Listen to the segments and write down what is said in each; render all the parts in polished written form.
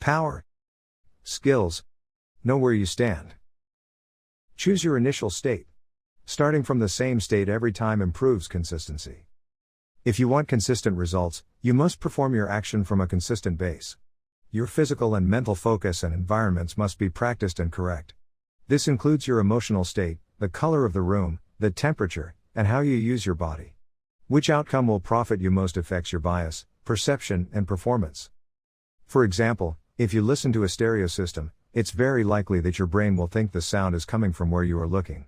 Power. Skills. Know where you stand. Choose your initial state. Starting from the same state every time improves consistency. If you want consistent results, you must perform your action from a consistent base. Your physical and mental focus and environments must be practiced and correct. This includes your emotional state, the color of the room, the temperature, and how you use your body. Which outcome will profit you most affects your bias, perception, and performance. For example, if you listen to a stereo system, it's very likely that your brain will think the sound is coming from where you are looking.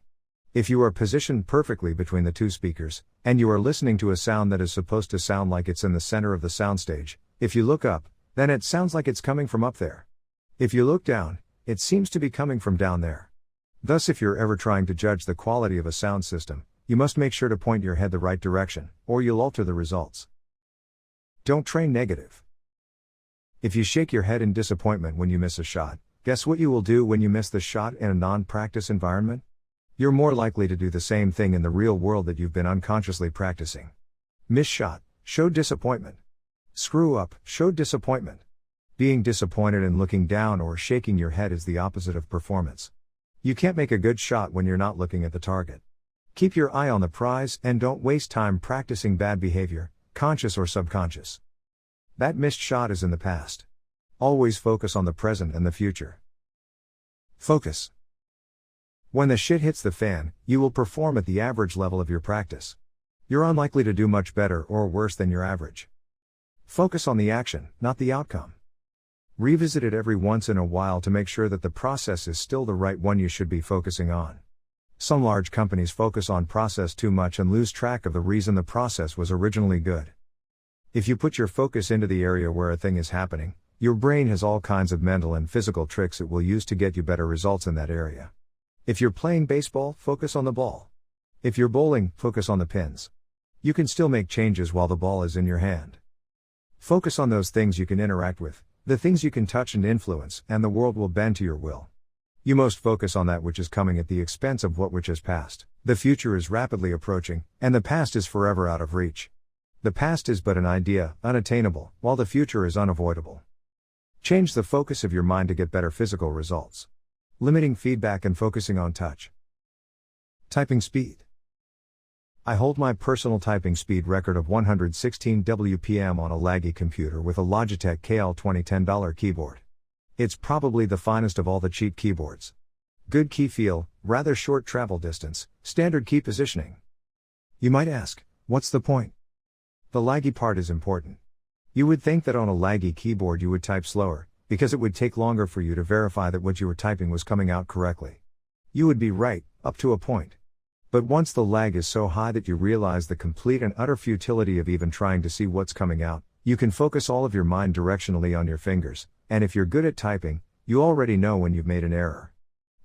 If you are positioned perfectly between the two speakers, and you are listening to a sound that is supposed to sound like it's in the center of the soundstage, if you look up, then it sounds like it's coming from up there. If you look down, it seems to be coming from down there. Thus, if you're ever trying to judge the quality of a sound system, you must make sure to point your head the right direction, or you'll alter the results. Don't train negative. If you shake your head in disappointment when you miss a shot, guess what you will do when you miss the shot in a non-practice environment? You're more likely to do the same thing in the real world that you've been unconsciously practicing. Miss shot, showed disappointment. Screw up, showed disappointment. Being disappointed and looking down or shaking your head is the opposite of performance. You can't make a good shot when you're not looking at the target. Keep your eye on the prize and don't waste time practicing bad behavior, conscious or subconscious. That missed shot is in the past. Always focus on the present and the future. Focus. When the shit hits the fan, you will perform at the average level of your practice. You're unlikely to do much better or worse than your average. Focus on the action, not the outcome. Revisit it every once in a while to make sure that the process is still the right one you should be focusing on. Some large companies focus on process too much and lose track of the reason the process was originally good. If you put your focus into the area where a thing is happening, your brain has all kinds of mental and physical tricks it will use to get you better results in that area. If you're playing baseball, focus on the ball. If you're bowling, focus on the pins. You can still make changes while the ball is in your hand. Focus on those things you can interact with, the things you can touch and influence, and the world will bend to your will. You most focus on that which is coming at the expense of which has passed. The future is rapidly approaching, and the past is forever out of reach. The past is but an idea, unattainable, while the future is unavoidable. Change the focus of your mind to get better physical results. Limiting feedback and focusing on touch. Typing speed. I hold my personal typing speed record of 116 WPM on a laggy computer with a Logitech KL20 $10 keyboard. It's probably the finest of all the cheap keyboards. Good key feel, rather short travel distance, standard key positioning. You might ask, what's the point? The laggy part is important. You would think that on a laggy keyboard you would type slower, because it would take longer for you to verify that what you were typing was coming out correctly. You would be right, up to a point. But once the lag is so high that you realize the complete and utter futility of even trying to see what's coming out, you can focus all of your mind directionally on your fingers, and if you're good at typing, you already know when you've made an error.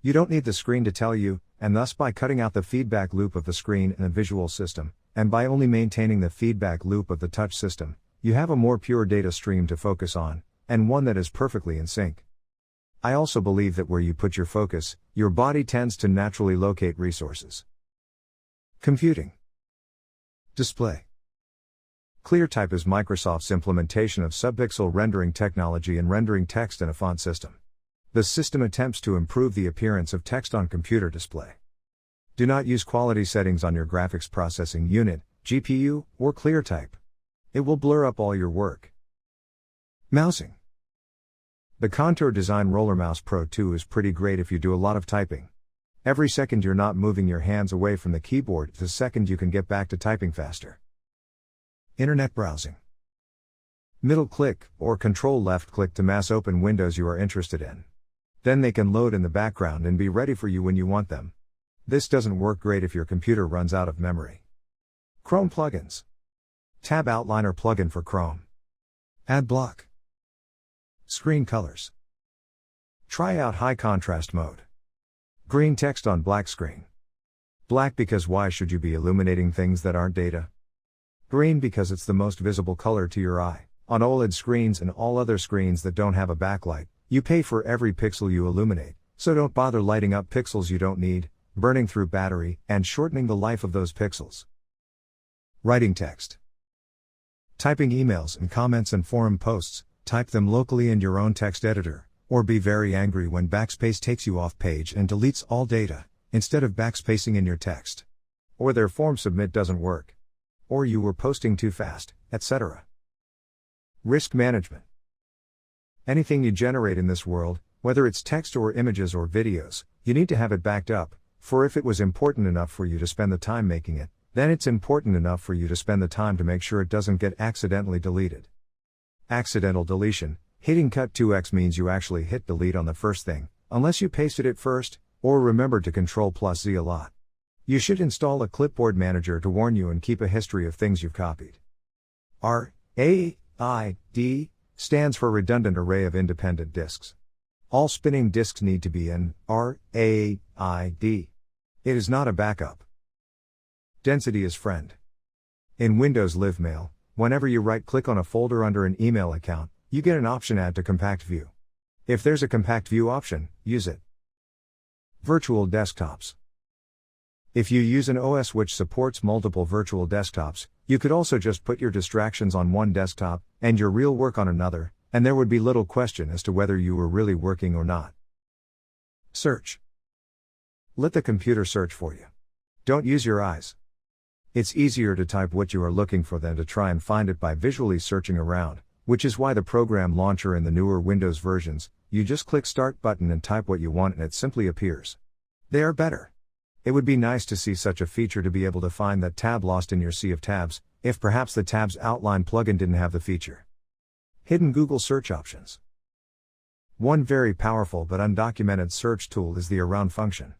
You don't need the screen to tell you, and thus by cutting out the feedback loop of the screen and the visual system, and by only maintaining the feedback loop of the touch system, you have a more pure data stream to focus on, and one that is perfectly in sync. I also believe that where you put your focus, your body tends to naturally locate resources. Computing. Display. ClearType is Microsoft's implementation of subpixel rendering technology in rendering text in a font system. The system attempts to improve the appearance of text on computer display. Do not use quality settings on your graphics processing unit, GPU, or ClearType. It will blur up all your work. Mousing. The Contour Design Roller Mouse Pro 2 is pretty great if you do a lot of typing. Every second you're not moving your hands away from the keyboard, the second you can get back to typing faster. Internet browsing. Middle click, or control left click to mass open windows you are interested in. Then they can load in the background and be ready for you when you want them. This doesn't work great if your computer runs out of memory. Chrome plugins. Tab Outliner plugin for Chrome. Ad block. Screen colors. Try out high contrast mode. Green text on black screen. Black because why should you be illuminating things that aren't data? Green because it's the most visible color to your eye. On OLED screens and all other screens that don't have a backlight, you pay for every pixel you illuminate, so don't bother lighting up pixels you don't need, burning through battery, and shortening the life of those pixels. Writing text. Typing emails and comments and forum posts, type them locally in your own text editor, or be very angry when backspace takes you off page and deletes all data, instead of backspacing in your text. Or their form submit doesn't work. Or you were posting too fast, etc. Risk management. Anything you generate in this world, whether it's text or images or videos, you need to have it backed up, for if it was important enough for you to spend the time making it, then it's important enough for you to spend the time to make sure it doesn't get accidentally deleted. Accidental deletion. Hitting cut 2x means you actually hit delete on the first thing, unless you pasted it first, or remembered to Ctrl+Z a lot. You should install a clipboard manager to warn you and keep a history of things you've copied. RAID stands for redundant array of independent disks. All spinning disks need to be in RAID. It is not a backup. Density is friend. In Windows Live Mail, whenever you right-click on a folder under an email account, you get an option Add to Compact View. If there's a Compact View option, use it. Virtual desktops. If you use an OS which supports multiple virtual desktops, you could also just put your distractions on one desktop, and your real work on another, and there would be little question as to whether you were really working or not. Search. Let the computer search for you. Don't use your eyes. It's easier to type what you are looking for than to try and find it by visually searching around, which is why the program launcher in the newer Windows versions, you just click Start button and type what you want and it simply appears. They are better. It would be nice to see such a feature to be able to find that tab lost in your sea of tabs, if perhaps the Tabs Outline plugin didn't have the feature. Hidden Google search options. One very powerful but undocumented search tool is the around function.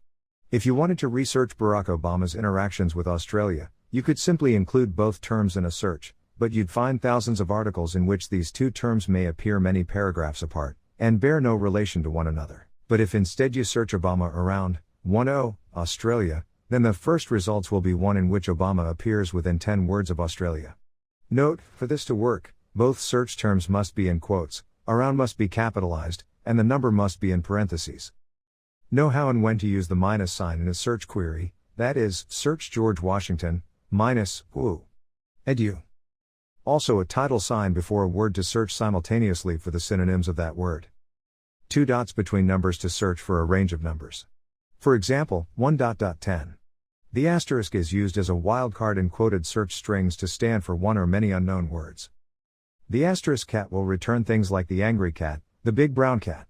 If you wanted to research Barack Obama's interactions with Australia, you could simply include both terms in a search, but you'd find thousands of articles in which these two terms may appear many paragraphs apart, and bear no relation to one another. But if instead you search Obama around, 10, Australia, then the first results will be one in which Obama appears within 10 words of Australia. Note, for this to work, both search terms must be in quotes, around must be capitalized, and the number must be in parentheses. Know how and when to use the minus sign in a search query, that is, search George Washington, -, edu. Also a title sign before a word to search simultaneously for the synonyms of that word. 2 dots between numbers to search for a range of numbers. For example, 1.10. The asterisk is used as a wildcard in quoted search strings to stand for one or many unknown words. The asterisk cat will return things like the angry cat, the big brown cat.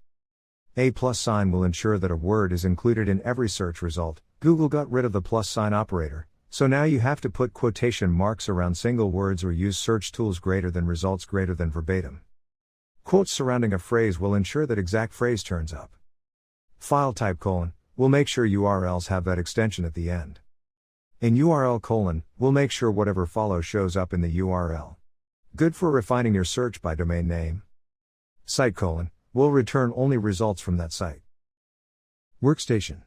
A plus sign will ensure that a word is included in every search result. Google got rid of the plus sign operator, so now you have to put quotation marks around single words or use search tools greater than results greater than verbatim. Quotes surrounding a phrase will ensure that exact phrase turns up. File type : will make sure URLs have that extension at the end. In URL : will make sure whatever follows shows up in the URL. Good for refining your search by domain name. Site : will return only results from that site. Workstation.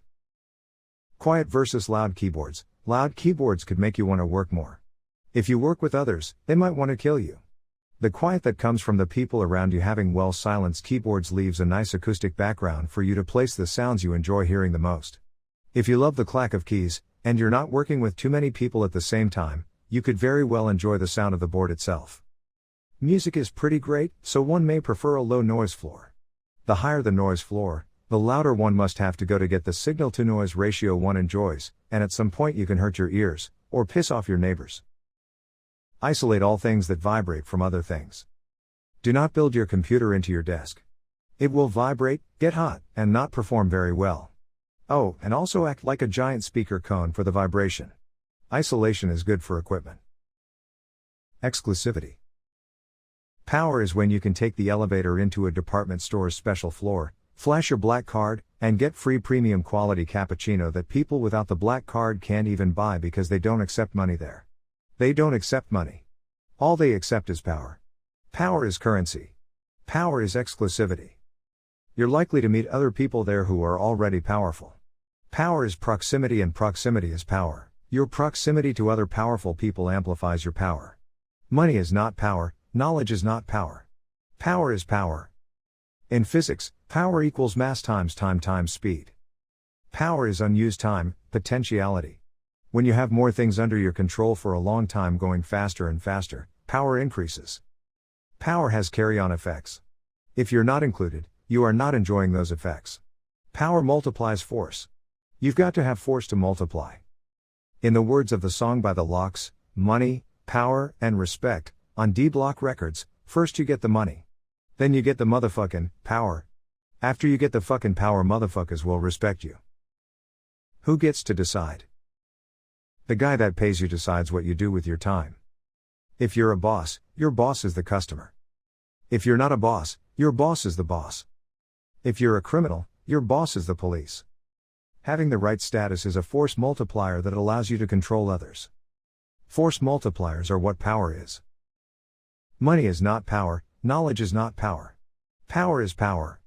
Quiet versus loud keyboards. Loud keyboards could make you want to work more. If you work with others, they might want to kill you. The quiet that comes from the people around you having well-silenced keyboards leaves a nice acoustic background for you to place the sounds you enjoy hearing the most. If you love the clack of keys, and you're not working with too many people at the same time, you could very well enjoy the sound of the board itself. Music is pretty great, so one may prefer a low noise floor. The higher the noise floor, the louder one must have to go to get the signal-to-noise ratio one enjoys, and at some point you can hurt your ears, or piss off your neighbors. Isolate all things that vibrate from other things. Do not build your computer into your desk. It will vibrate, get hot, and not perform very well. Oh, and also act like a giant speaker cone for the vibration. Isolation is good for equipment. Exclusivity. Power is when you can take the elevator into a department store's special floor, flash your black card, and get free premium quality cappuccino that people without the black card can't even buy because they don't accept money there. They don't accept money. All they accept is power. Power is currency. Power is exclusivity. You're likely to meet other people there who are already powerful. Power is proximity and proximity is power. Your proximity to other powerful people amplifies your power. Money is not power, knowledge is not power. Power is power. In physics, power equals mass times time times speed. Power is unused time, potentiality. When you have more things under your control for a long time going faster and faster, power increases. Power has carry-on effects. If you're not included, you are not enjoying those effects. Power multiplies force. You've got to have force to multiply. In the words of the song by the Locks, money, power, and respect, on D-Block Records, first you get the money. Then you get the motherfucking power. After you get the fucking power, motherfuckers will respect you. Who gets to decide? The guy that pays you decides what you do with your time. If you're a boss, your boss is the customer. If you're not a boss, your boss is the boss. If you're a criminal, your boss is the police. Having the right status is a force multiplier that allows you to control others. Force multipliers are what power is. Money is not power, knowledge is not power. Power is power.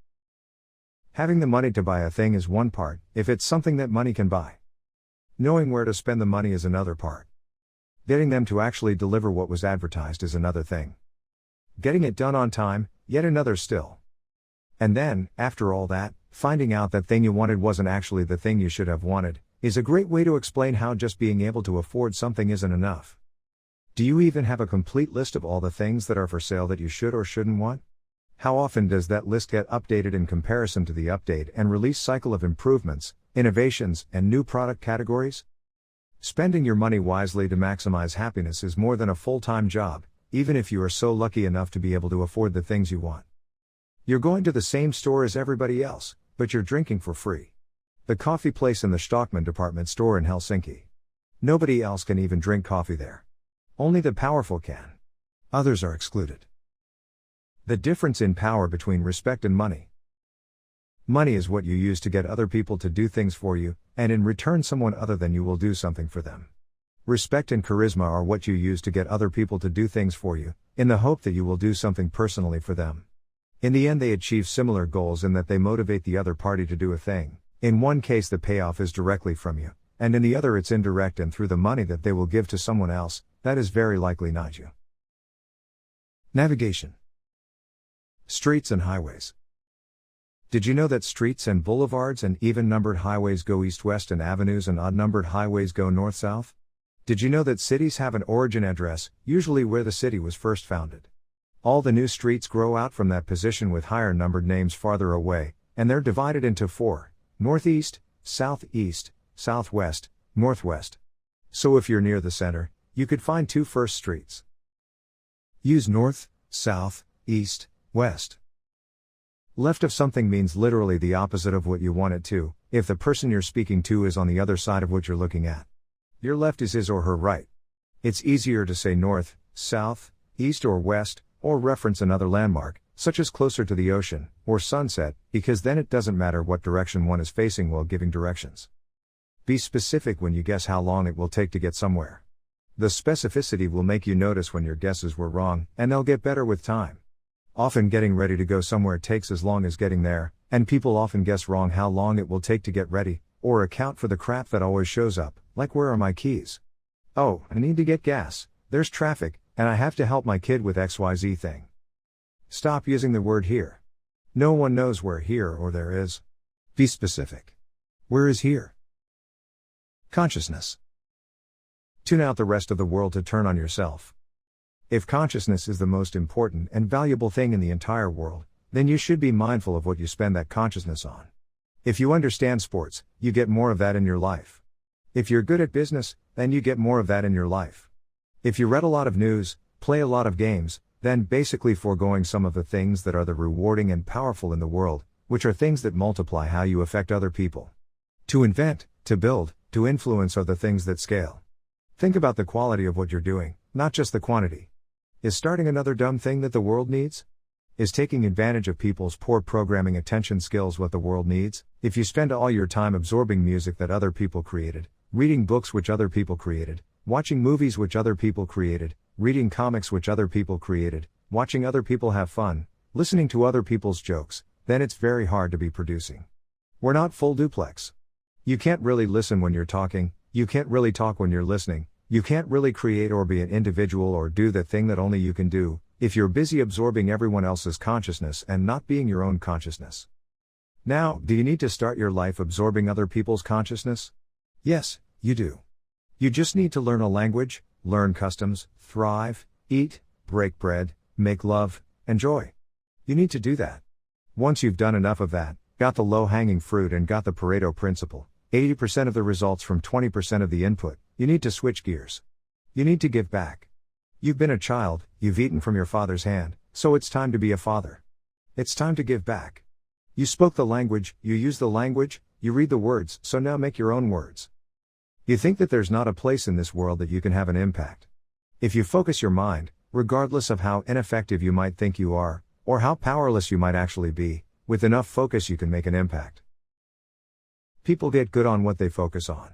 Having the money to buy a thing is one part, if it's something that money can buy. Knowing where to spend the money is another part. Getting them to actually deliver what was advertised is another thing. Getting it done on time, yet another still. And then, after all that, finding out that thing you wanted wasn't actually the thing you should have wanted, is a great way to explain how just being able to afford something isn't enough. Do you even have a complete list of all the things that are for sale that you should or shouldn't want? How often does that list get updated in comparison to the update and release cycle of improvements, innovations, and new product categories? Spending your money wisely to maximize happiness is more than a full-time job, even if you are so lucky enough to be able to afford the things you want. You're going to the same store as everybody else, but you're drinking for free. The coffee place in the Stockman department store in Helsinki. Nobody else can even drink coffee there. Only the powerful can. Others are excluded. The difference in power between respect and money. Money is what you use to get other people to do things for you, and in return someone other than you will do something for them. Respect and charisma are what you use to get other people to do things for you, in the hope that you will do something personally for them. In the end they achieve similar goals in that they motivate the other party to do a thing. In one case the payoff is directly from you, and in the other it's indirect and through the money that they will give to someone else, that is very likely not you. Navigation. Streets and highways. Did you know that streets and boulevards and even-numbered highways go east-west and avenues and odd-numbered highways go north-south? Did you know that cities have an origin address, usually where the city was first founded? All the new streets grow out from that position with higher-numbered names farther away, and they're divided into 4, northeast, southeast, southwest, northwest. So if you're near the center, you could find 2 first streets. Use north, south, east, west. Left of something means literally the opposite of what you want it to, if the person you're speaking to is on the other side of what you're looking at. Your left is his or her right. It's easier to say north, south, east or west, or reference another landmark, such as closer to the ocean, or sunset, because then it doesn't matter what direction one is facing while giving directions. Be specific when you guess how long it will take to get somewhere. The specificity will make you notice when your guesses were wrong, and they'll get better with time. Often getting ready to go somewhere takes as long as getting there, and people often guess wrong how long it will take to get ready, or account for the crap that always shows up, like where are my keys? Oh, I need to get gas, there's traffic, and I have to help my kid with XYZ thing. Stop using the word here. No one knows where here or there is. Be specific. Where is here? Consciousness. Tune out the rest of the world to turn on yourself. If consciousness is the most important and valuable thing in the entire world, then you should be mindful of what you spend that consciousness on. If you understand sports, you get more of that in your life. If you're good at business, then you get more of that in your life. If you read a lot of news, play a lot of games, then basically foregoing some of the things that are the rewarding and powerful in the world, which are things that multiply how you affect other people. To invent, to build, to influence are the things that scale. Think about the quality of what you're doing, not just the quantity. Is starting another dumb thing that the world needs? Is taking advantage of people's poor programming attention skills what the world needs? If you spend all your time absorbing music that other people created, reading books which other people created, watching movies which other people created, reading comics which other people created, watching other people have fun, listening to other people's jokes, then it's very hard to be producing. We're not full duplex. You can't really listen when you're talking, you can't really talk when you're listening, you can't really create or be an individual or do the thing that only you can do, if you're busy absorbing everyone else's consciousness and not being your own consciousness. Now, do you need to start your life absorbing other people's consciousness? Yes, you do. You just need to learn a language, learn customs, thrive, eat, break bread, make love, enjoy. You need to do that. Once you've done enough of that, got the low-hanging fruit and got the Pareto principle, 80% of the results from 20% of the input, you need to switch gears. You need to give back. You've been a child, you've eaten from your father's hand, so it's time to be a father. It's time to give back. You spoke the language, you use the language, you read the words, so now make your own words. You think that there's not a place in this world that you can have an impact. If you focus your mind, regardless of how ineffective you might think you are, or how powerless you might actually be, with enough focus you can make an impact. People get good on what they focus on.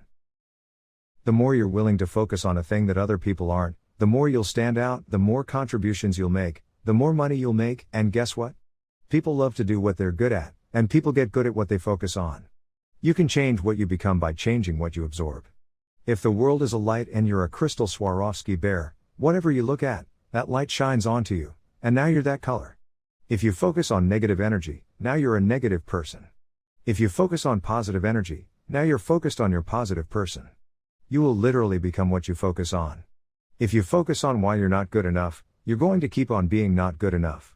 The more you're willing to focus on a thing that other people aren't, the more you'll stand out, the more contributions you'll make, the more money you'll make, and guess what? People love to do what they're good at, and people get good at what they focus on. You can change what you become by changing what you absorb. If the world is a light and you're a crystal Swarovski bear, whatever you look at, that light shines onto you, and now you're that color. If you focus on negative energy, now you're a negative person. If you focus on positive energy, now you're focused on your positive person. You will literally become what you focus on. If you focus on why you're not good enough, you're going to keep on being not good enough.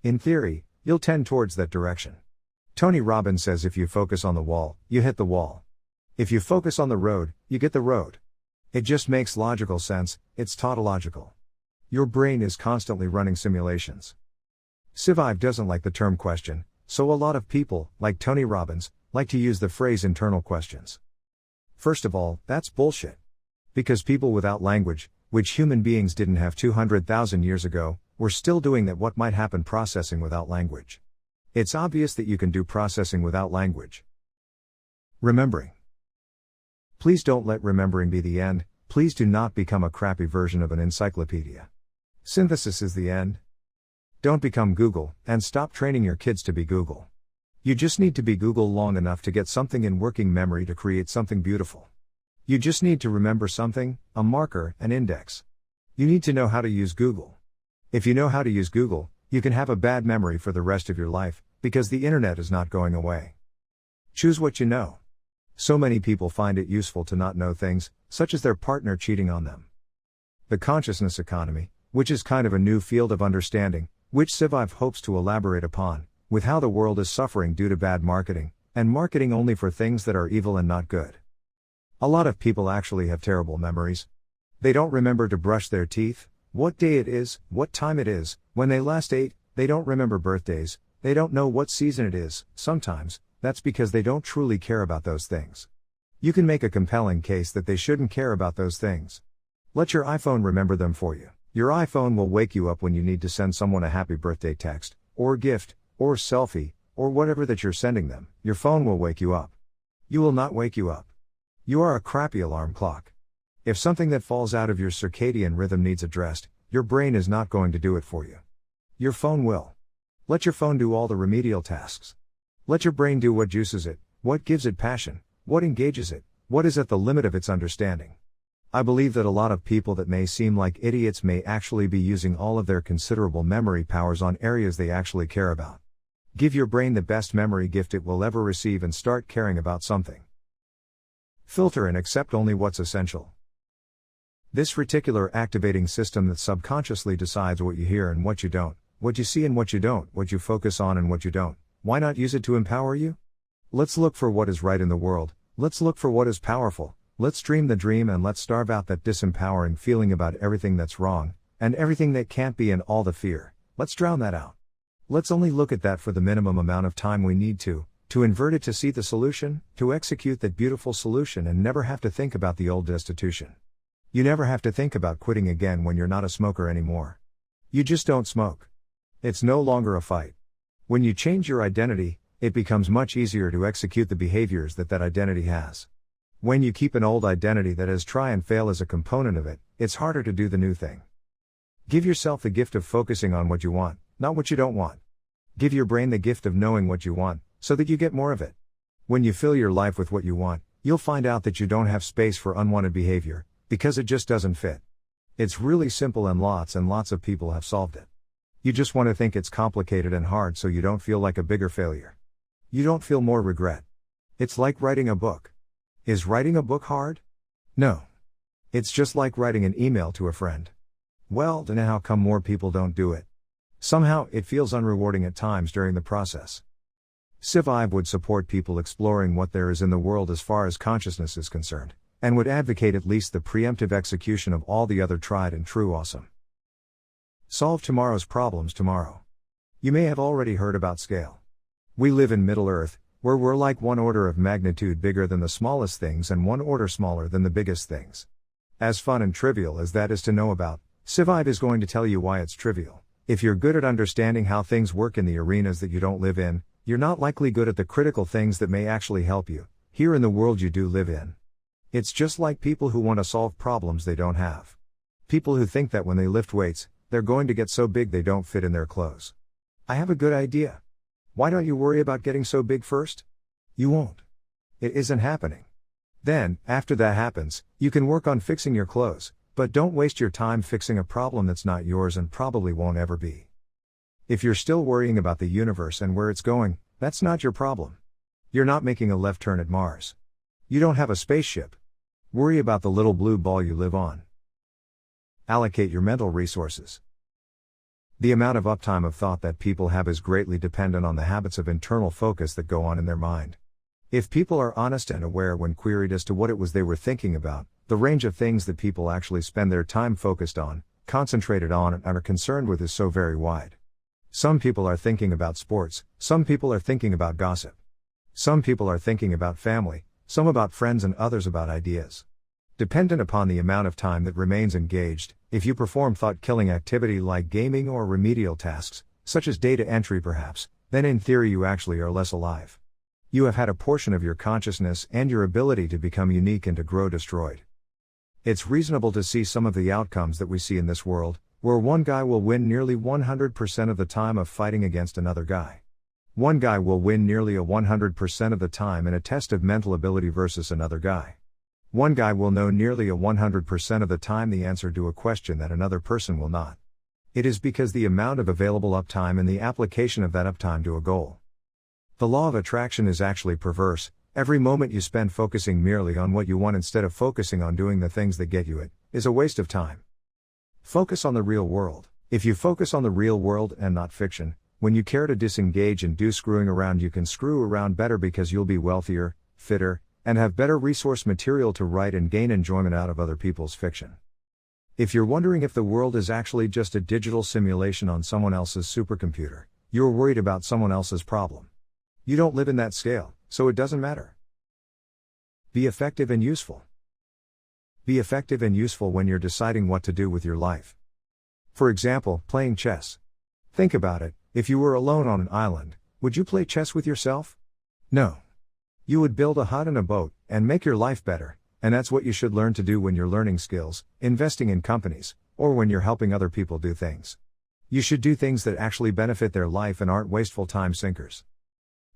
In theory, you'll tend towards that direction. Tony Robbins says if you focus on the wall, you hit the wall. If you focus on the road, you get the road. It just makes logical sense, it's tautological. Your brain is constantly running simulations. SciVive doesn't like the term question, so a lot of people, like Tony Robbins, like to use the phrase internal questions. First of all, that's bullshit. Because people without language, which human beings didn't have 200,000 years ago, were still doing that what might happen processing without language. It's obvious that you can do processing without language. Remembering. Please don't let remembering be the end, please do not become a crappy version of an encyclopedia. Synthesis is the end. Don't become Google, and stop training your kids to be Google. You just need to be Google long enough to get something in working memory to create something beautiful. You just need to remember something, a marker, an index. You need to know how to use Google. If you know how to use Google, you can have a bad memory for the rest of your life, because the internet is not going away. Choose what you know. So many people find it useful to not know things, such as their partner cheating on them. The consciousness economy, which is kind of a new field of understanding, which SciVive hopes to elaborate upon, with how the world is suffering due to bad marketing, and marketing only for things that are evil and not good. A lot of people actually have terrible memories. They don't remember to brush their teeth, what day it is, what time it is, when they last ate, they don't remember birthdays, they don't know what season it is. Sometimes, that's because they don't truly care about those things. You can make a compelling case that they shouldn't care about those things. Let your iPhone remember them for you. Your iPhone will wake you up when you need to send someone a happy birthday text, or gift, or selfie, or whatever that you're sending them. Your phone will wake you up. You will not wake you up. You are a crappy alarm clock. If something that falls out of your circadian rhythm needs addressed, your brain is not going to do it for you. Your phone will. Let your phone do all the remedial tasks. Let your brain do what juices it, what gives it passion, what engages it, what is at the limit of its understanding. I believe that a lot of people that may seem like idiots may actually be using all of their considerable memory powers on areas they actually care about. Give your brain the best memory gift it will ever receive and start caring about something. Filter and accept only what's essential. This reticular activating system that subconsciously decides what you hear and what you don't, what you see and what you don't, what you focus on and what you don't, why not use it to empower you? Let's look for what is right in the world, let's look for what is powerful. Let's dream the dream and let's starve out that disempowering feeling about everything that's wrong, and everything that can't be and all the fear. Let's drown that out. Let's only look at that for the minimum amount of time we need to invert it to see the solution, to execute that beautiful solution and never have to think about the old destitution. You never have to think about quitting again when you're not a smoker anymore. You just don't smoke. It's no longer a fight. When you change your identity, it becomes much easier to execute the behaviors that identity has. When you keep an old identity that has try and fail as a component of it, it's harder to do the new thing. Give yourself the gift of focusing on what you want, not what you don't want. Give your brain the gift of knowing what you want, so that you get more of it. When you fill your life with what you want, you'll find out that you don't have space for unwanted behavior, because it just doesn't fit. It's really simple and lots of people have solved it. You just want to think it's complicated and hard so you don't feel like a bigger failure. You don't feel more regret. It's like writing a book. Is writing a book hard? No. It's just like writing an email to a friend. Well, then how come more people don't do it? Somehow, it feels unrewarding at times during the process. SciVive would support people exploring what there is in the world as far as consciousness is concerned, and would advocate at least the preemptive execution of all the other tried and true awesome. Solve tomorrow's problems tomorrow. You may have already heard about scale. We live in Middle Earth, where we're like one order of magnitude bigger than the smallest things and one order smaller than the biggest things. As fun and trivial as that is to know about, SciVive is going to tell you why it's trivial. If you're good at understanding how things work in the arenas that you don't live in, you're not likely good at the critical things that may actually help you, here in the world you do live in. It's just like people who want to solve problems they don't have. People who think that when they lift weights, they're going to get so big they don't fit in their clothes. I have a good idea. Why don't you worry about getting so big first? You won't. It isn't happening. Then, after that happens, you can work on fixing your clothes, but don't waste your time fixing a problem that's not yours and probably won't ever be. If you're still worrying about the universe and where it's going, that's not your problem. You're not making a left turn at Mars. You don't have a spaceship. Worry about the little blue ball you live on. Allocate your mental resources. The amount of uptime of thought that people have is greatly dependent on the habits of internal focus that go on in their mind. If people are honest and aware when queried as to what it was they were thinking about, the range of things that people actually spend their time focused on, concentrated on, and are concerned with is so very wide. Some people are thinking about sports, some people are thinking about gossip. Some people are thinking about family, some about friends, and others about ideas. Dependent upon the amount of time that remains engaged, if you perform thought-killing activity like gaming or remedial tasks, such as data entry perhaps, then in theory you actually are less alive. You have had a portion of your consciousness and your ability to become unique and to grow destroyed. It's reasonable to see some of the outcomes that we see in this world, where one guy will win nearly 100% of the time of fighting against another guy. One guy will win nearly 100% of the time in a test of mental ability versus another guy. One guy will know nearly 100% of the time the answer to a question that another person will not. It is because the amount of available uptime and the application of that uptime to a goal. The law of attraction is actually perverse. Every moment you spend focusing merely on what you want instead of focusing on doing the things that get you it, is a waste of time. Focus on the real world. If you focus on the real world and not fiction, when you care to disengage and do screwing around, you can screw around better because you'll be wealthier, fitter, and have better resource material to write and gain enjoyment out of other people's fiction. If you're wondering if the world is actually just a digital simulation on someone else's supercomputer, you're worried about someone else's problem. You don't live in that scale, so it doesn't matter. Be effective and useful. Be effective and useful when you're deciding what to do with your life. For example, playing chess. Think about it, if you were alone on an island, would you play chess with yourself? No. You would build a hut and a boat, and make your life better, and that's what you should learn to do when you're learning skills, investing in companies, or when you're helping other people do things. You should do things that actually benefit their life and aren't wasteful time sinkers.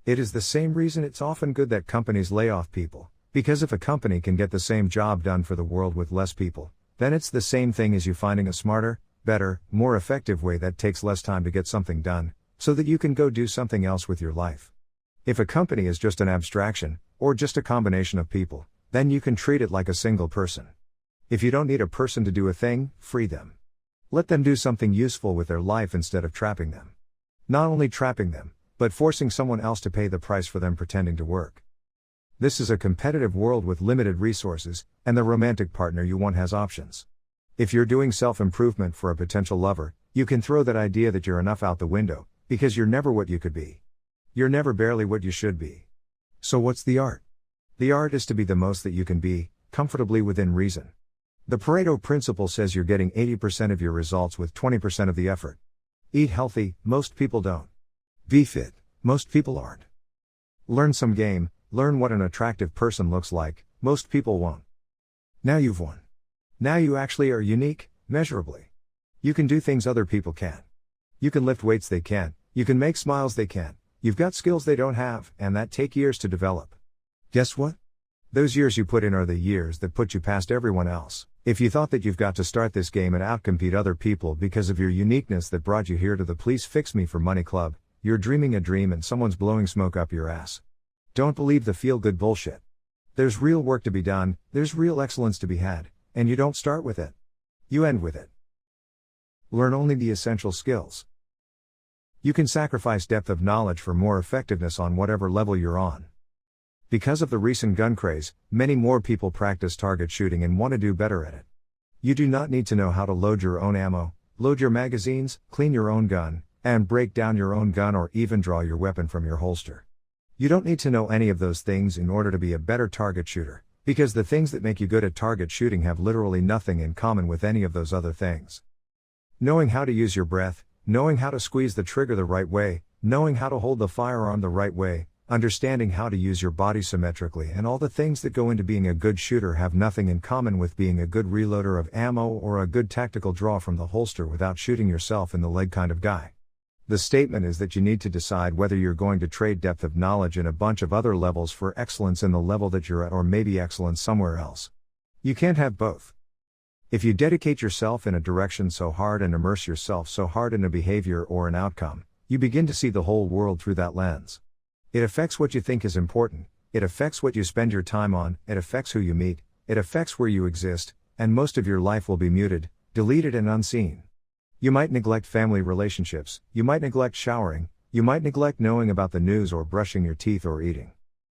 It is the same reason it's often good that companies lay off people, because if a company can get the same job done for the world with less people, then it's the same thing as you finding a smarter, better, more effective way that takes less time to get something done, so that you can go do something else with your life. If a company is just an abstraction, or just a combination of people, then you can treat it like a single person. If you don't need a person to do a thing, free them. Let them do something useful with their life instead of trapping them. Not only trapping them, but forcing someone else to pay the price for them pretending to work. This is a competitive world with limited resources, and the romantic partner you want has options. If you're doing self-improvement for a potential lover, you can throw that idea that you're enough out the window, because you're never what you could be. You're never barely what you should be. So what's the art? The art is to be the most that you can be, comfortably within reason. The Pareto principle says you're getting 80% of your results with 20% of the effort. Eat healthy, most people don't. Be fit, most people aren't. Learn some game, learn what an attractive person looks like, most people won't. Now you've won. Now you actually are unique, measurably. You can do things other people can't. You can lift weights they can't, you can make smiles they can't, you've got skills they don't have, and that take years to develop. Guess what? Those years you put in are the years that put you past everyone else. If you thought that you've got to start this game and outcompete other people because of your uniqueness that brought you here to the Please Fix Me for Money Club, you're dreaming a dream and someone's blowing smoke up your ass. Don't believe the feel-good bullshit. There's real work to be done, there's real excellence to be had, and you don't start with it. You end with it. Learn only the essential skills. You can sacrifice depth of knowledge for more effectiveness on whatever level you're on. Because of the recent gun craze, many more people practice target shooting and want to do better at it. You do not need to know how to load your own ammo, load your magazines, clean your own gun, and break down your own gun or even draw your weapon from your holster. You don't need to know any of those things in order to be a better target shooter, because the things that make you good at target shooting have literally nothing in common with any of those other things. Knowing how to use your breath, knowing how to squeeze the trigger the right way, knowing how to hold the firearm the right way, understanding how to use your body symmetrically, and all the things that go into being a good shooter have nothing in common with being a good reloader of ammo or a good tactical draw from the holster without shooting yourself in the leg kind of guy. The statement is that you need to decide whether you're going to trade depth of knowledge in a bunch of other levels for excellence in the level that you're at, or maybe excellence somewhere else. You can't have both. If you dedicate yourself in a direction so hard and immerse yourself so hard in a behavior or an outcome, you begin to see the whole world through that lens. It affects what you think is important, it affects what you spend your time on, it affects who you meet, it affects where you exist, and most of your life will be muted, deleted and unseen. You might neglect family relationships, you might neglect showering, you might neglect knowing about the news or brushing your teeth or eating.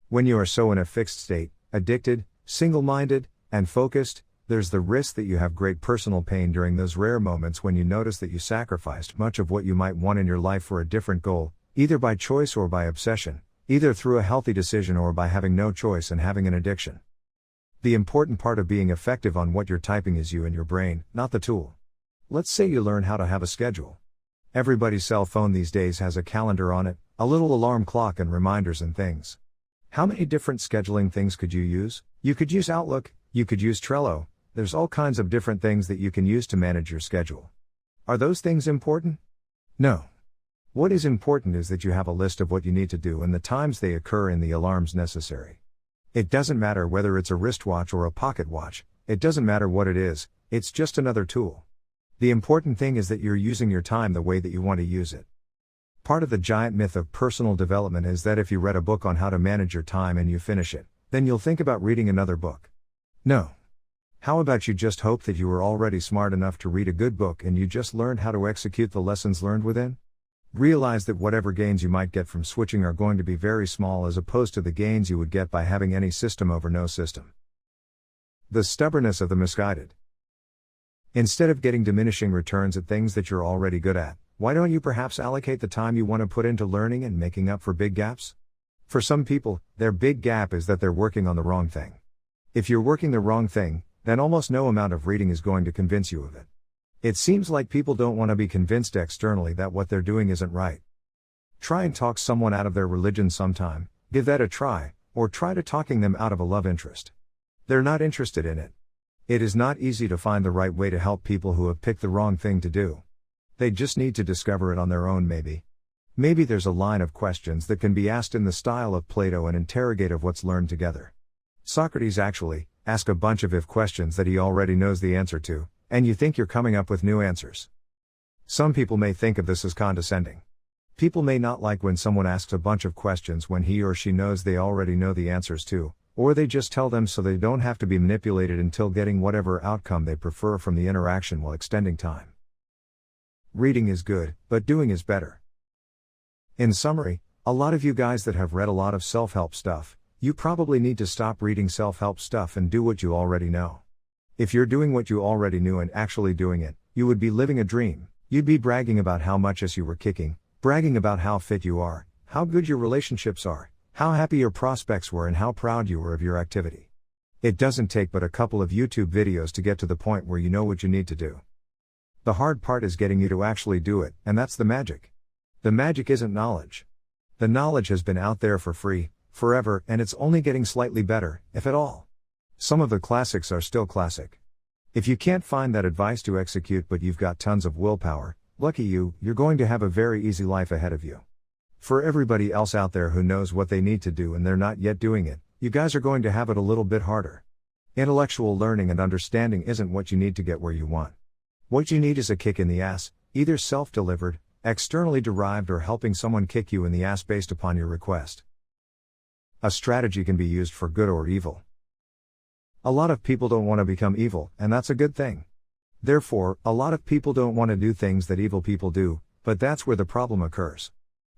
When you are so in a fixed state, addicted, single-minded, and focused, there's the risk that you have great personal pain during those rare moments when you notice that you sacrificed much of what you might want in your life for a different goal, either by choice or by obsession, either through a healthy decision or by having no choice and having an addiction. The important part of being effective on what you're typing is you and your brain, not the tool. Let's say you learn how to have a schedule. Everybody's cell phone these days has a calendar on it, a little alarm clock and reminders and things. How many different scheduling things could you use? You could use Outlook, you could use Trello, there's all kinds of different things that you can use to manage your schedule. Are those things important? No. What is important is that you have a list of what you need to do and the times they occur and the alarms necessary. It doesn't matter whether it's a wristwatch or a pocket watch, it doesn't matter what it is, it's just another tool. The important thing is that you're using your time the way that you want to use it. Part of the giant myth of personal development is that if you read a book on how to manage your time and you finish it, then you'll think about reading another book. No. How about you just hope that you were already smart enough to read a good book and you just learned how to execute the lessons learned within? Realize that whatever gains you might get from switching are going to be very small as opposed to the gains you would get by having any system over no system. The stubbornness of the misguided. Instead of getting diminishing returns at things that you're already good at, why don't you perhaps allocate the time you want to put into learning and making up for big gaps? For some people, their big gap is that they're working on the wrong thing. If you're working the wrong thing, then almost no amount of reading is going to convince you of it. It seems like people don't want to be convinced externally that what they're doing isn't right. Try and talk someone out of their religion sometime, give that a try, or try to talking them out of a love interest. They're not interested in it. It is not easy to find the right way to help people who have picked the wrong thing to do. They just need to discover it on their own maybe. Maybe there's a line of questions that can be asked in the style of Plato and interrogate of what's learned together. Socrates actually asked a bunch of if questions that he already knows the answer to, and you think you're coming up with new answers. Some people may think of this as condescending. People may not like when someone asks a bunch of questions when he or she knows they already know the answers to, or they just tell them so they don't have to be manipulated until getting whatever outcome they prefer from the interaction while extending time. Reading is good, but doing is better. In summary, a lot of you guys that have read a lot of self-help stuff, you probably need to stop reading self-help stuff and do what you already know. If you're doing what you already knew and actually doing it, you would be living a dream. You'd be bragging about how much ass you were kicking, bragging about how fit you are, how good your relationships are, how happy your prospects were and how proud you were of your activity. It doesn't take but a couple of YouTube videos to get to the point where you know what you need to do. The hard part is getting you to actually do it, and that's the magic. The magic isn't knowledge. The knowledge has been out there for free, forever, and it's only getting slightly better, if at all. Some of the classics are still classic. If you can't find that advice to execute but you've got tons of willpower, lucky you, you're going to have a very easy life ahead of you. For everybody else out there who knows what they need to do and they're not yet doing it, you guys are going to have it a little bit harder. Intellectual learning and understanding isn't what you need to get where you want. What you need is a kick in the ass, either self-delivered, externally derived or helping someone kick you in the ass based upon your request. A strategy can be used for good or evil. A lot of people don't want to become evil, and that's a good thing. Therefore, a lot of people don't want to do things that evil people do, But that's where the problem occurs.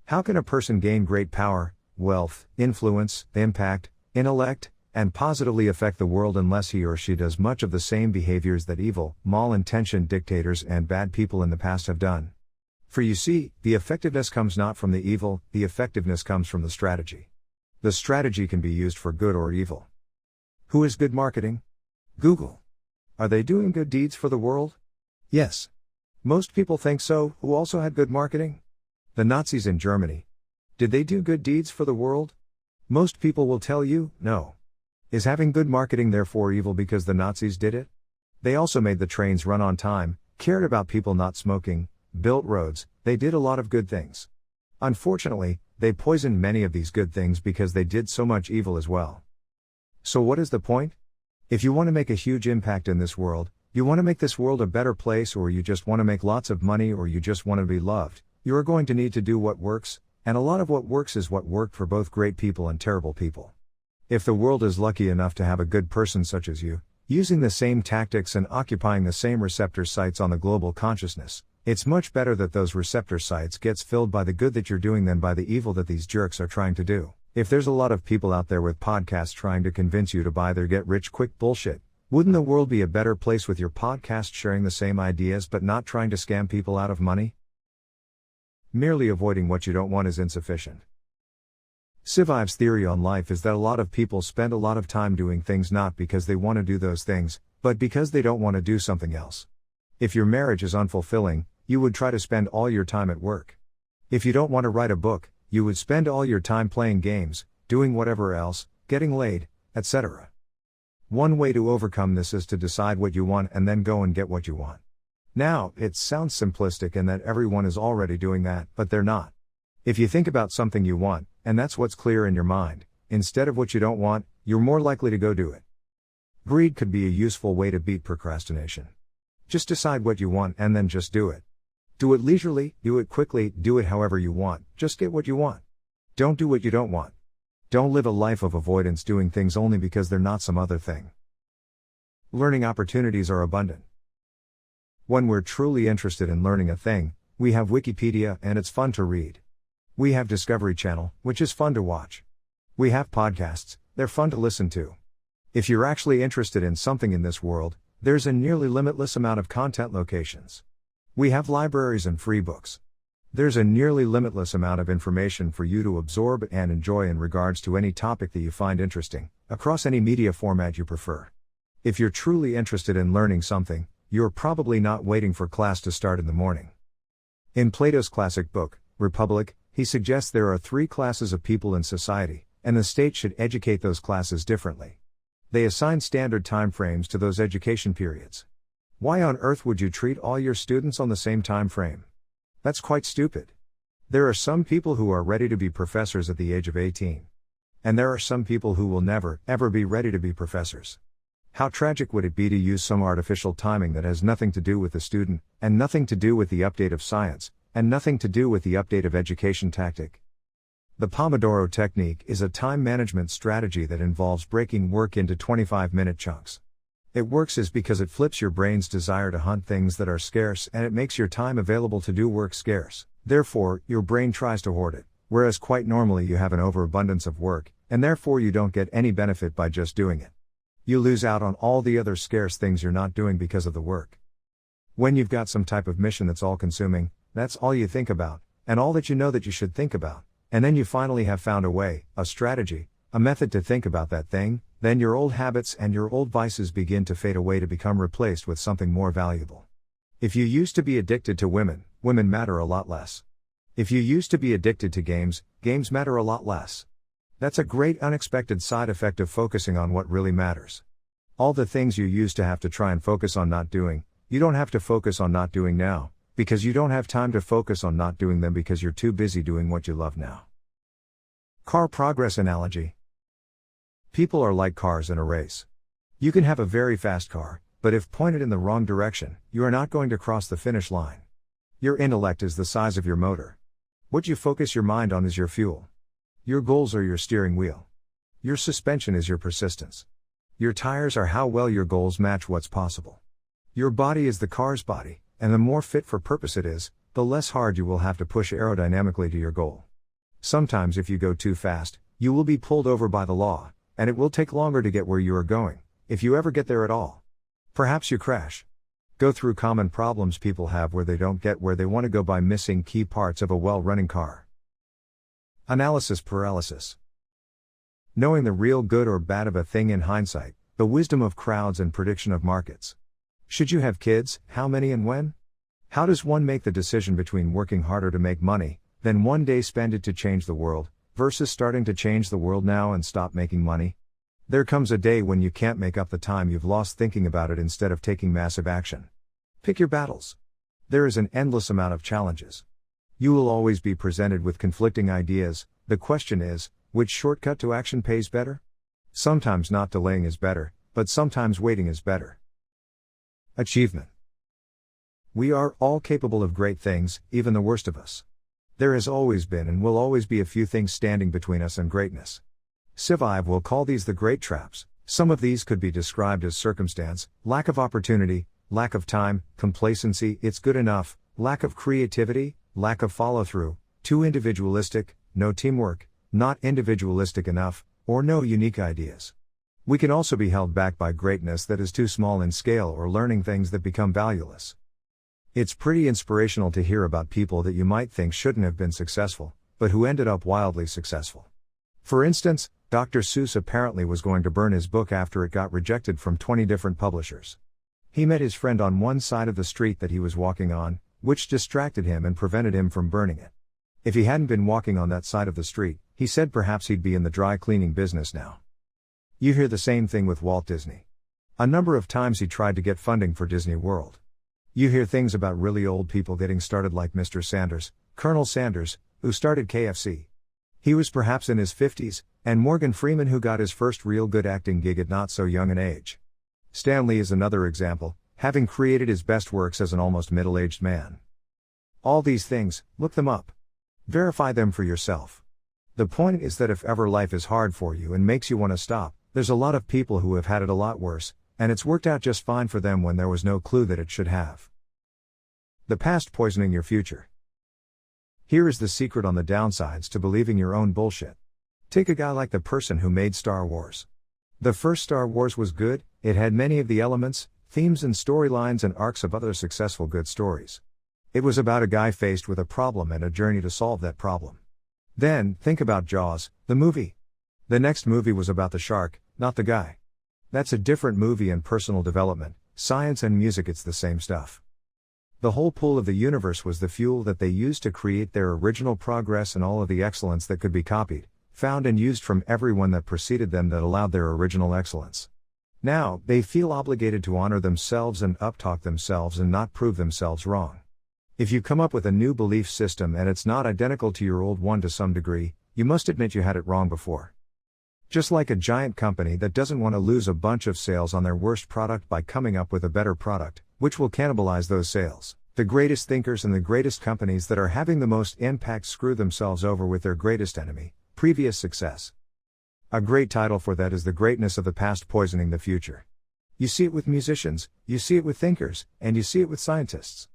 How can a person gain great power, wealth, influence, impact, intellect, and positively affect the world unless he or she does much of the same behaviors that evil, mal-intentioned dictators and bad people in the past have done? For you see, the effectiveness comes not from the evil, the effectiveness comes from the strategy. The strategy can be used for good or evil. Who is good marketing? Google. Are they doing good deeds for the world? Yes. Most people think so. Who also had good marketing? The Nazis in Germany. Did they do good deeds for the world? Most people will tell you, no. Is having good marketing therefore evil because the Nazis did it? They also made the trains run on time, cared about people not smoking, built roads, they did a lot of good things. Unfortunately, they poisoned many of these good things because they did so much evil as well. So what is the point? If you want to make a huge impact in this world, you want to make this world a better place, or you just want to make lots of money, or you just want to be loved, you are going to need to do what works, and a lot of what works is what worked for both great people and terrible people. If the world is lucky enough to have a good person such as you, using the same tactics and occupying the same receptor sites on the global consciousness, it's much better that those receptor sites gets filled by the good that you're doing than by the evil that these jerks are trying to do. If there's a lot of people out there with podcasts trying to convince you to buy their get-rich-quick bullshit, wouldn't the world be a better place with your podcast sharing the same ideas but not trying to scam people out of money? Merely avoiding what you don't want is insufficient. SciVive's theory on life is that a lot of people spend a lot of time doing things not because they want to do those things, but because they don't want to do something else. If your marriage is unfulfilling, you would try to spend all your time at work. If you don't want to write a book, you would spend all your time playing games, doing whatever else, getting laid, etc. One way to overcome this is to decide what you want and then go and get what you want. Now, it sounds simplistic in that everyone is already doing that, but they're not. If you think about something you want, and that's what's clear in your mind, instead of what you don't want, you're more likely to go do it. Greed could be a useful way to beat procrastination. Just decide what you want and then just do it. Do it leisurely, do it quickly, do it however you want, just get what you want. Don't do what you don't want. Don't live a life of avoidance doing things only because they're not some other thing. Learning opportunities are abundant. When we're truly interested in learning a thing, we have Wikipedia and it's fun to read. We have Discovery Channel, which is fun to watch. We have podcasts, they're fun to listen to. If you're actually interested in something in this world, there's a nearly limitless amount of content locations. We have libraries and free books. There's a nearly limitless amount of information for you to absorb and enjoy in regards to any topic that you find interesting, across any media format you prefer. If you're truly interested in learning something, you're probably not waiting for class to start in the morning. In Plato's classic book, Republic, he suggests there are 3 classes of people in society, and the state should educate those classes differently. They assign standard time frames to those education periods. Why on earth would you treat all your students on the same time frame? That's quite stupid. There are some people who are ready to be professors at the age of 18. And there are some people who will never, ever be ready to be professors. How tragic would it be to use some artificial timing that has nothing to do with the student, and nothing to do with the update of science, and nothing to do with the update of education tactic? The Pomodoro technique is a time management strategy that involves breaking work into 25-minute chunks. It works is because it flips your brain's desire to hunt things that are scarce and it makes your time available to do work scarce. Therefore, your brain tries to hoard it, whereas quite normally you have an overabundance of work, and therefore you don't get any benefit by just doing it. You lose out on all the other scarce things you're not doing because of the work. When you've got some type of mission that's all-consuming, that's all you think about, and all that you know that you should think about, and then you finally have found a way, a strategy, a method to think about that thing, then your old habits and your old vices begin to fade away to become replaced with something more valuable. If you used to be addicted to women, women matter a lot less. If you used to be addicted to games, games matter a lot less. That's a great unexpected side effect of focusing on what really matters. All the things you used to have to try and focus on not doing, you don't have to focus on not doing now, because you don't have time to focus on not doing them because you're too busy doing what you love now. Car progress analogy. People are like cars in a race. You can have a very fast car, but if pointed in the wrong direction, you are not going to cross the finish line. Your intellect is the size of your motor. What you focus your mind on is your fuel. Your goals are your steering wheel. Your suspension is your persistence. Your tires are how well your goals match what's possible. Your body is the car's body, and the more fit for purpose it is, the less hard you will have to push aerodynamically to your goal. Sometimes if you go too fast, you will be pulled over by the law, and it will take longer to get where you are going, if you ever get there at all. Perhaps you crash. Go through common problems people have where they don't get where they want to go by missing key parts of a well-running car. Analysis paralysis. Knowing the real good or bad of a thing in hindsight, the wisdom of crowds and prediction of markets. Should you have kids, how many and when? How does one make the decision between working harder to make money, then one day spend it to change the world, versus starting to change the world now and stop making money? There comes a day when you can't make up the time you've lost thinking about it instead of taking massive action. Pick your battles. There is an endless amount of challenges. You will always be presented with conflicting ideas. The question is, which shortcut to action pays better? Sometimes not delaying is better, but sometimes waiting is better. Achievement. We are all capable of great things, even the worst of us. There has always been and will always be a few things standing between us and greatness. SciVive will call these the great traps. Some of these could be described as circumstance, lack of opportunity, lack of time, complacency, it's good enough, lack of creativity, lack of follow-through, too individualistic, no teamwork, not individualistic enough, or no unique ideas. We can also be held back by greatness that is too small in scale or learning things that become valueless. It's pretty inspirational to hear about people that you might think shouldn't have been successful, but who ended up wildly successful. For instance, Dr. Seuss apparently was going to burn his book after it got rejected from 20 different publishers. He met his friend on one side of the street that he was walking on, which distracted him and prevented him from burning it. If he hadn't been walking on that side of the street, he said perhaps he'd be in the dry cleaning business now. You hear the same thing with Walt Disney. A number of times he tried to get funding for Disney World. You hear things about really old people getting started like Mr. Sanders, Colonel Sanders, who started KFC. He was perhaps in his 50s, and Morgan Freeman who got his first real good acting gig at not so young an age. Stan Lee is another example, having created his best works as an almost middle-aged man. All these things, look them up. Verify them for yourself. The point is that if ever life is hard for you and makes you want to stop, there's a lot of people who have had it a lot worse, and it's worked out just fine for them when there was no clue that it should have. The past poisoning your future. Here is the secret on the downsides to believing your own bullshit. Take a guy like the person who made Star Wars. The first Star Wars was good, it had many of the elements, themes and storylines and arcs of other successful good stories. It was about a guy faced with a problem and a journey to solve that problem. Then, think about Jaws, the movie. The next movie was about the shark, not the guy. That's a different movie and personal development, science and music, it's the same stuff. The whole pool of the universe was the fuel that they used to create their original progress and all of the excellence that could be copied, found and used from everyone that preceded them that allowed their original excellence. Now, they feel obligated to honor themselves and uptalk themselves and not prove themselves wrong. If you come up with a new belief system and it's not identical to your old one to some degree, you must admit you had it wrong before. Just like a giant company that doesn't want to lose a bunch of sales on their worst product by coming up with a better product, which will cannibalize those sales, the greatest thinkers and the greatest companies that are having the most impact screw themselves over with their greatest enemy, previous success. A great title for that is The Greatness of the Past Poisoning the Future. You see it with musicians, you see it with thinkers, and you see it with scientists.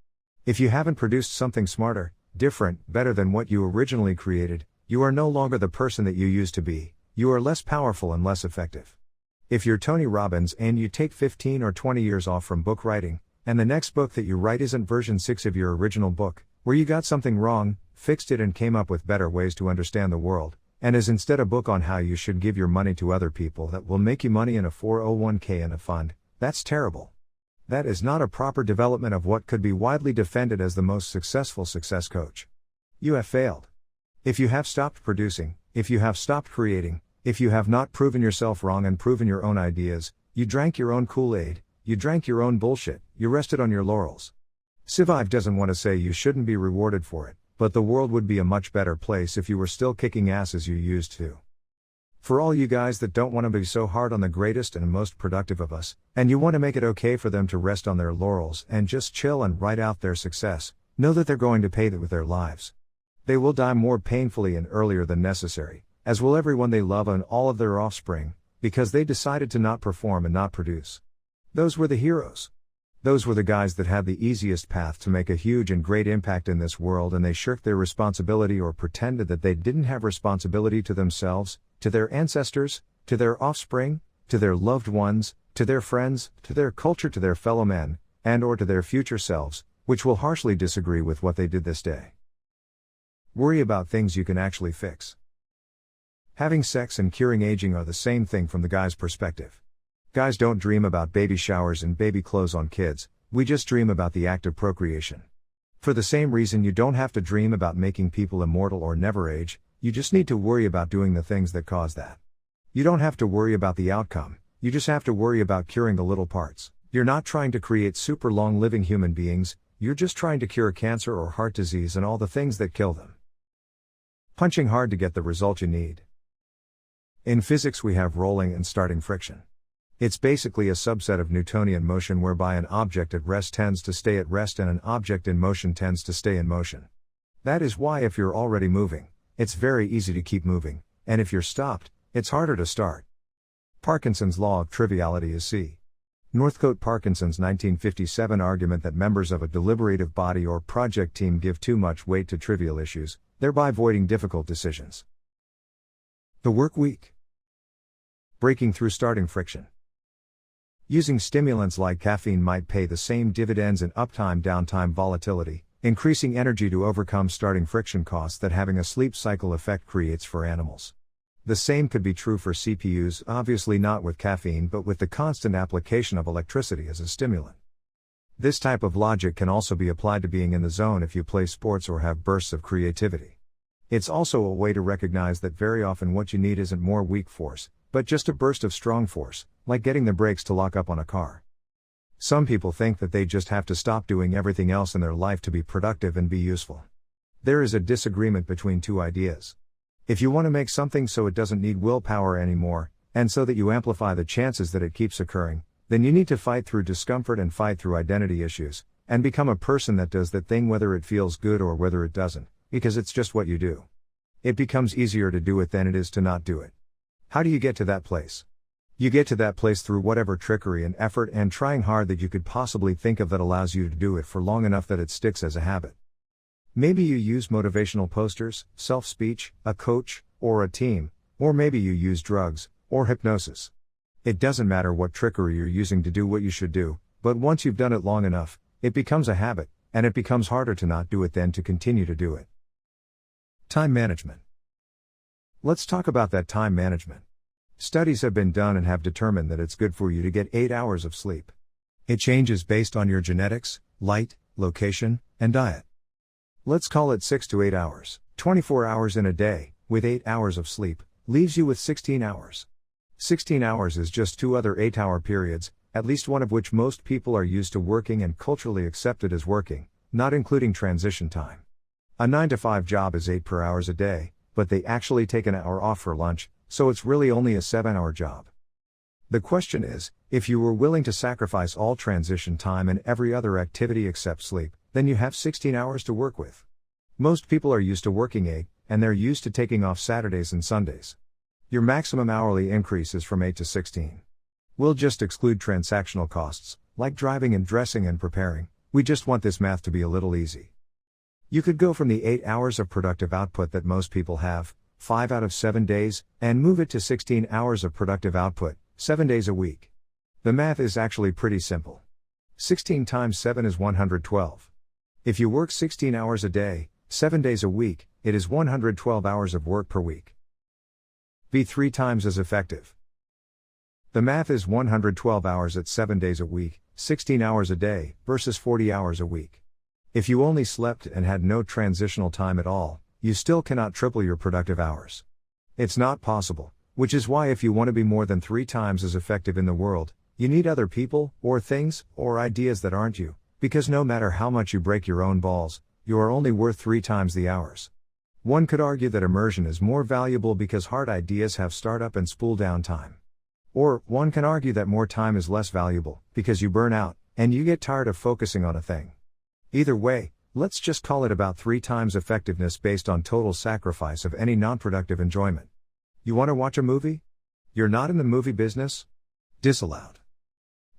If you haven't produced something smarter, different, better than what you originally created, you are no longer the person that you used to be, you are less powerful and less effective. If you're Tony Robbins and you take 15 or 20 years off from book writing, and the next book that you write isn't version 6 of your original book, where you got something wrong, fixed it and came up with better ways to understand the world, and is instead a book on how you should give your money to other people that will make you money in a 401k and a fund, that's terrible. That is not a proper development of what could be widely defended as the most successful success coach. You have failed. If you have stopped producing, if you have stopped creating, if you have not proven yourself wrong and proven your own ideas, you drank your own Kool-Aid, you drank your own bullshit, you rested on your laurels. SciVive doesn't want to say you shouldn't be rewarded for it, but the world would be a much better place if you were still kicking ass as you used to. For all you guys that don't want to be so hard on the greatest and most productive of us, and you want to make it okay for them to rest on their laurels and just chill and write out their success, know that they're going to pay that with their lives. They will die more painfully and earlier than necessary, as will everyone they love and all of their offspring, because they decided to not perform and not produce. Those were the heroes. Those were the guys that had the easiest path to make a huge and great impact in this world, and they shirked their responsibility or pretended that they didn't have responsibility to themselves, to their ancestors, to their offspring, to their loved ones, to their friends, to their culture, to their fellow men, and or to their future selves, which will harshly disagree with what they did this day. Worry about things you can actually fix. Having sex and curing aging are the same thing from the guy's perspective. Guys don't dream about baby showers and baby clothes on kids, we just dream about the act of procreation. For the same reason you don't have to dream about making people immortal or never age, you just need to worry about doing the things that cause that. You don't have to worry about the outcome, you just have to worry about curing the little parts. You're not trying to create super long living human beings, you're just trying to cure cancer or heart disease and all the things that kill them. Punching hard to get the result you need. In physics we have rolling and starting friction. It's basically a subset of Newtonian motion whereby an object at rest tends to stay at rest and an object in motion tends to stay in motion. That is why if you're already moving, it's very easy to keep moving, and if you're stopped, it's harder to start. Parkinson's law of triviality is C. Northcote Parkinson's 1957 argument that members of a deliberative body or project team give too much weight to trivial issues, thereby voiding difficult decisions. The work week. Breaking through starting friction. Using stimulants like caffeine might pay the same dividends in uptime downtime volatility, increasing energy to overcome starting friction costs that having a sleep cycle effect creates for animals. The same could be true for CPUs, obviously not with caffeine but with the constant application of electricity as a stimulant. This type of logic can also be applied to being in the zone if you play sports or have bursts of creativity. It's also a way to recognize that very often what you need isn't more weak force, but just a burst of strong force, like getting the brakes to lock up on a car. Some people think that they just have to stop doing everything else in their life to be productive and be useful. There is a disagreement between two ideas. If you want to make something so it doesn't need willpower anymore, and so that you amplify the chances that it keeps occurring, then you need to fight through discomfort and fight through identity issues, and become a person that does that thing whether it feels good or whether it doesn't, because it's just what you do. It becomes easier to do it than it is to not do it. How do you get to that place? You get to that place through whatever trickery and effort and trying hard that you could possibly think of that allows you to do it for long enough that it sticks as a habit. Maybe you use motivational posters, self-speech, a coach, or a team, or maybe you use drugs, or hypnosis. It doesn't matter what trickery you're using to do what you should do, but once you've done it long enough, it becomes a habit, and it becomes harder to not do it than to continue to do it. Time management. Let's talk about that time management. Studies have been done and have determined that it's good for you to get 8 hours of sleep. It changes based on your genetics, light, location, and diet. Let's call it 6 to 8 hours. 24 hours in a day, with 8 hours of sleep, leaves you with 16 hours. 16 hours is just 2 other 8-hour periods, at least one of which most people are used to working and culturally accepted as working, not including transition time. A 9-to-5 job is 8 per hours a day, but they actually take an hour off for lunch, so it's really only a 7-hour job. The question is, if you were willing to sacrifice all transition time and every other activity except sleep, then you have 16 hours to work with. Most people are used to working 8, and they're used to taking off Saturdays and Sundays. Your maximum hourly increase is from 8 to 16. We'll just exclude transactional costs, like driving and dressing and preparing, we just want this math to be a little easy. You could go from the 8 hours of productive output that most people have, 5 out of 7 days, and move it to 16 hours of productive output, 7 days a week. The math is actually pretty simple. 16 times 7 is 112. If you work 16 hours a day, 7 days a week, it is 112 hours of work per week. Be 3 times as effective. The math is 112 hours at 7 days a week, 16 hours a day, versus 40 hours a week. If you only slept and had no transitional time at all, you still cannot triple your productive hours. It's not possible, which is why if you want to be more than 3 times as effective in the world, you need other people, or things, or ideas that aren't you, because no matter how much you break your own balls, you are only worth 3 times the hours. One could argue that immersion is more valuable because hard ideas have startup and spool down time. Or, one can argue that more time is less valuable, because you burn out, and you get tired of focusing on a thing. Either way, let's just call it about 3 times effectiveness based on total sacrifice of any non-productive enjoyment. You want to watch a movie? You're not in the movie business? Disallowed.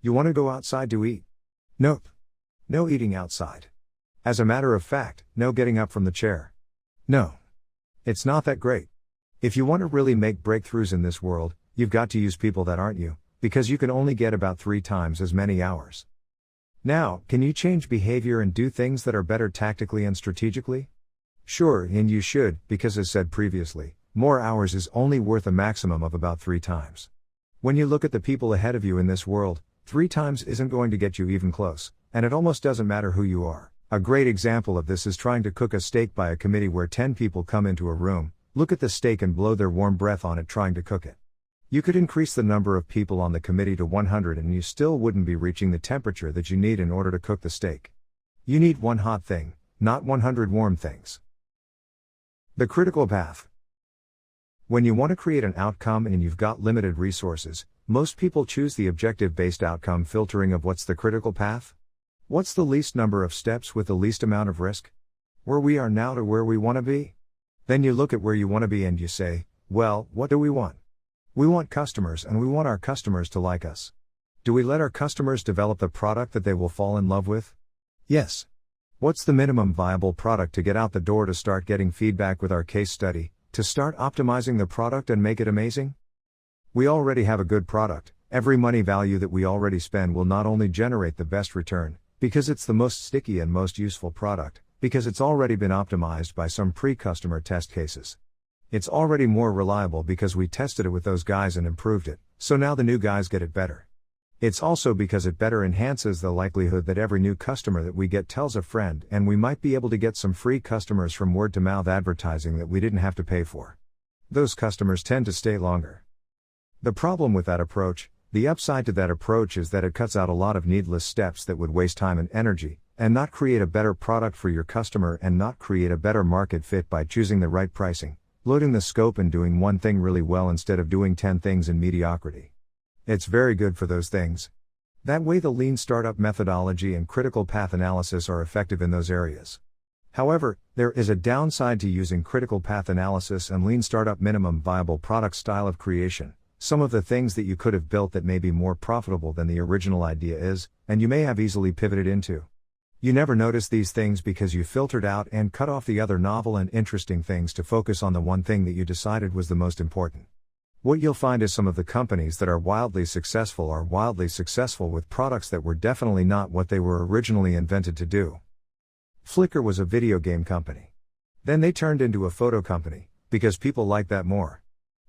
You want to go outside to eat? Nope. No eating outside. As a matter of fact, no getting up from the chair. No. It's not that great. If you want to really make breakthroughs in this world, you've got to use people that aren't you, because you can only get about 3 times as many hours. Now, can you change behavior and do things that are better tactically and strategically? Sure, and you should, because as said previously, more hours is only worth a maximum of about 3 times. When you look at the people ahead of you in this world, 3 times isn't going to get you even close, and it almost doesn't matter who you are. A great example of this is trying to cook a steak by a committee where 10 people come into a room, look at the steak and blow their warm breath on it trying to cook it. You could increase the number of people on the committee to 100 and you still wouldn't be reaching the temperature that you need in order to cook the steak. You need one hot thing, not 100 warm things. The critical path. When you want to create an outcome and you've got limited resources, most people choose the objective-based outcome filtering of what's the critical path? What's the least number of steps with the least amount of risk? Where we are now to where we want to be? Then you look at where you want to be and you say, well, what do we want? We want customers and we want our customers to like us. Do we let our customers develop the product that they will fall in love with? Yes. What's the minimum viable product to get out the door to start getting feedback with our case study, to start optimizing the product and make it amazing? We already have a good product. Every money value that we already spend will not only generate the best return, because it's the most sticky and most useful product, because it's already been optimized by some pre-customer test cases. It's already more reliable because we tested it with those guys and improved it, so now the new guys get it better. It's also because it better enhances the likelihood that every new customer that we get tells a friend, and we might be able to get some free customers from word-to-mouth advertising that we didn't have to pay for. Those customers tend to stay longer. The problem with that approach, the upside to that approach is that it cuts out a lot of needless steps that would waste time and energy, and not create a better product for your customer and not create a better market fit by choosing the right pricing, loading the scope and doing one thing really well instead of doing 10 things in mediocrity. It's very good for those things. That way the lean startup methodology and critical path analysis are effective in those areas. However, there is a downside to using critical path analysis and lean startup minimum viable product style of creation. Some of the things that you could have built that may be more profitable than the original idea is, and you may have easily pivoted into. You never notice these things because you filtered out and cut off the other novel and interesting things to focus on the one thing that you decided was the most important. What you'll find is some of the companies that are wildly successful with products that were definitely not what they were originally invented to do. Flickr was a video game company. Then they turned into a photo company, because people like that more.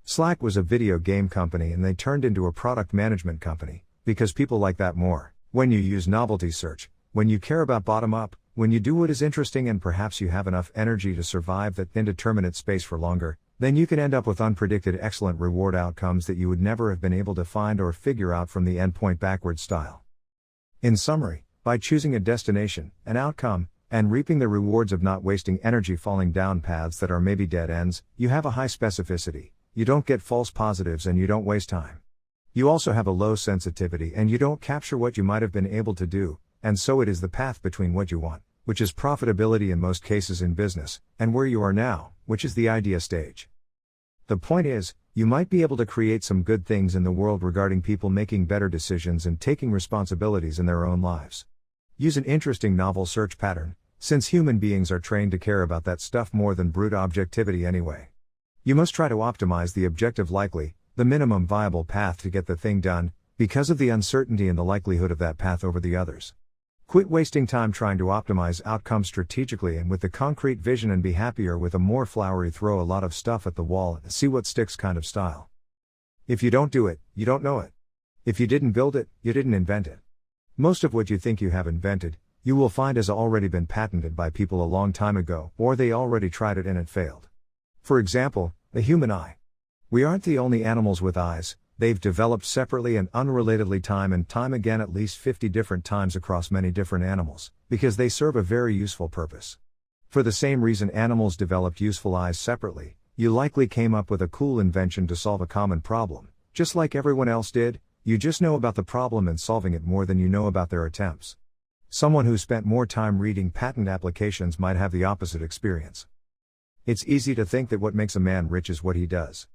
Slack was a video game company and they turned into a product management company, because people like that more. When you use novelty search, when you care about bottom-up, when you do what is interesting and perhaps you have enough energy to survive that indeterminate space for longer, then you can end up with unpredicted excellent reward outcomes that you would never have been able to find or figure out from the endpoint backwards style. In summary, by choosing a destination, an outcome, and reaping the rewards of not wasting energy falling down paths that are maybe dead ends, you have a high specificity. You don't get false positives and you don't waste time. You also have a low sensitivity and you don't capture what you might have been able to do, and so it is the path between what you want, which is profitability in most cases in business, and where you are now, which is the idea stage. The point is, you might be able to create some good things in the world regarding people making better decisions and taking responsibilities in their own lives. Use an interesting novel search pattern, since human beings are trained to care about that stuff more than brute objectivity anyway. You must try to optimize the objective likely, the minimum viable path to get the thing done, because of the uncertainty and the likelihood of that path over the others. Quit wasting time trying to optimize outcomes strategically and with the concrete vision, and be happier with a more flowery throw a lot of stuff at the wall and see what sticks kind of style. If you don't do it, you don't know it. If you didn't build it, you didn't invent it. Most of what you think you have invented, you will find has already been patented by people a long time ago, or they already tried it and it failed. For example, the human eye. We aren't the only animals with eyes. They've developed separately and unrelatedly time and time again at least 50 different times across many different animals, because they serve a very useful purpose. For the same reason animals developed useful eyes separately, you likely came up with a cool invention to solve a common problem, just like everyone else did. You just know about the problem and solving it more than you know about their attempts. Someone who spent more time reading patent applications might have the opposite experience. It's easy to think that what makes a man rich is what he does.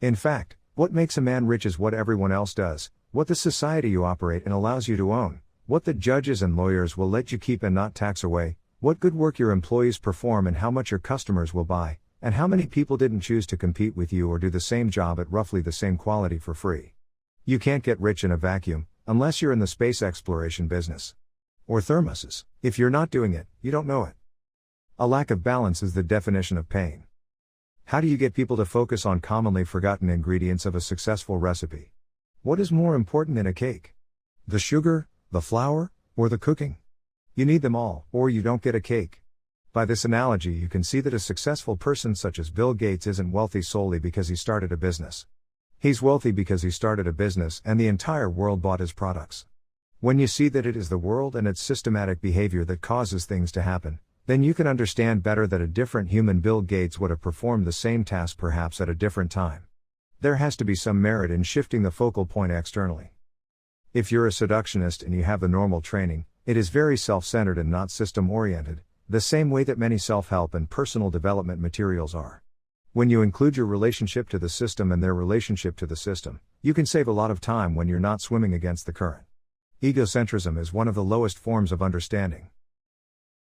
In fact, what makes a man rich is what everyone else does, what the society you operate in allows you to own, what the judges and lawyers will let you keep and not tax away, what good work your employees perform and how much your customers will buy, and how many people didn't choose to compete with you or do the same job at roughly the same quality for free. You can't get rich in a vacuum, unless you're in the space exploration business. Or thermoses. If you're not doing it, you don't know it. A lack of balance is the definition of pain. How do you get people to focus on commonly forgotten ingredients of a successful recipe? What is more important in a cake? The sugar, the flour, or the cooking? You need them all, or you don't get a cake. By this analogy, you can see that a successful person such as Bill Gates isn't wealthy solely because he started a business. He's wealthy because he started a business and the entire world bought his products. When you see that it is the world and its systematic behavior that causes things to happen, then you can understand better that a different human Bill Gates would have performed the same task perhaps at a different time. There has to be some merit in shifting the focal point externally. If you're a seductionist and you have the normal training, it is very self-centered and not system-oriented, the same way that many self-help and personal development materials are. When you include your relationship to the system and their relationship to the system, you can save a lot of time when you're not swimming against the current. Egocentrism is one of the lowest forms of understanding.